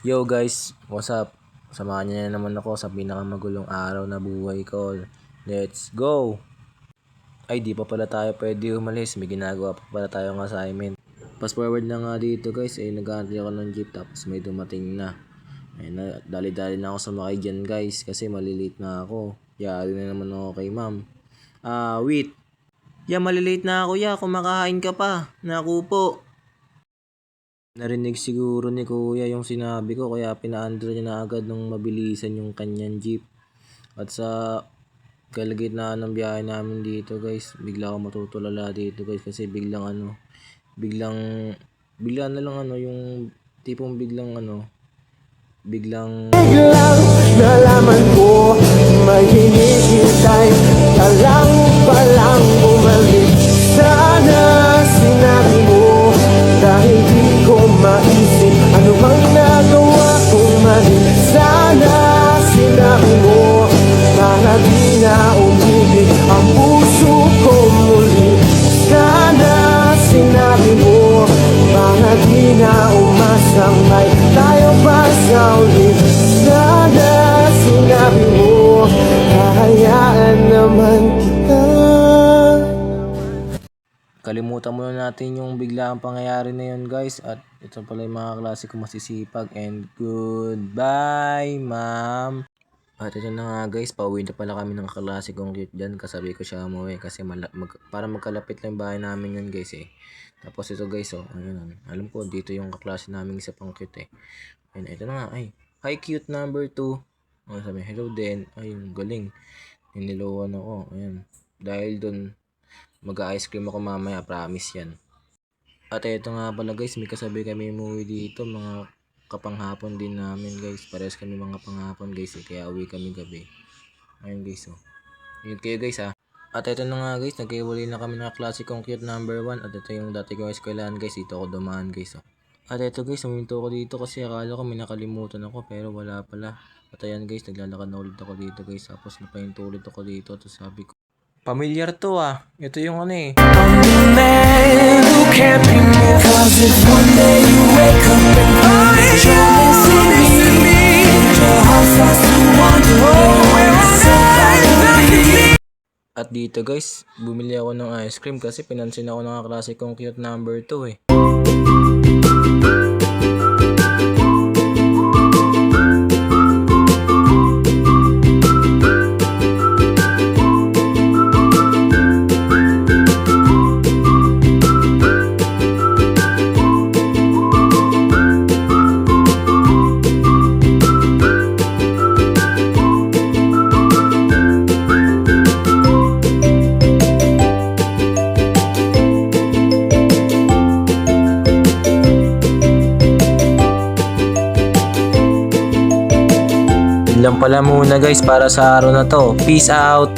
Yo guys, what's up? Samahan niyo na naman ako sa pinakamagulong araw na buhay ko. Let's go! Ay, di pa pala tayo pwede umalis. May ginagawa pa pala tayong assignment. Fast forward na nga dito guys, nag-aantay ako ng jeep tapos may dumating na. Ayun na, dali-dali na ako sumakay dyan guys kasi malilate na ako. Yari na naman ako kay ma'am. Wait. Malilate na ako kumakain ka pa. Naku po. Narinig siguro ni kuya yung sinabi ko kaya pinaandar niya na agad nung mabilisan yung kanyang jeep. At sa kalagitnaan ng biyahe namin dito guys, bigla ako matutulala dito guys kasi biglang na lang yung tipong biglang nalaman ko may hinihintay ka lang palang bumalik. Sana sinabi mo dahil di ko maisip ano mang nagawa kong mali. Sana sinabi mo para di na umibig ang puso ko muli. Sana sinabi mo para di na umasang may tayo pa sa ulit. Sana sinabi mo hahayaan naman kita. kalimutan muna natin yung biglaang pangyayari na yun guys. At ito pala yung mga klase ko masisipag. And goodbye ma'am. At ito na nga guys, pauwi na pala kami ng kaklase kong cute dyan. Kasabi ko siya umuwi kasi para magkalapit lang yung bahay namin yun guys eh. Tapos ito guys ayun. Alam ko dito yung kaklase namin isa pang cute eh. Ayun, ito na nga ay. Hi cute number 2. Sabi, hello din. Ayun, galing. Ninilowan ako. Ayun. Dahil dun, mag-ice cream ako mamaya, promise yan. At ito nga pala guys, may kasabi kami umuwi dito, mga kapanghapon din namin guys. Parehas kami mga panghapon guys kaya uwi kami gabi. Ayun guys Yun kayo guys At ito na nga guys, nagkiwalay na kami ng klase kong cute number 1. At ito yung dati kong eskwelahan guys, dito ako dumaan guys At ito guys, huminto ako dito kasi akala ko may nakalimutan ako pero wala pala. At ayan guys, naglalakad na ulit ako dito guys. Tapos napahinto ulit ako dito. Tapos sabi ko, pamilyar to ito yung I'm the man who can't be moved. 'Cause if one day you wake up and find you're missing me, your heart starts to wonder where exactly. At dito guys, bumili ako ng ice cream kasi pinansin ako ng klase kong cute number 2 Yun lang pala muna guys para sa araw na to. Peace out!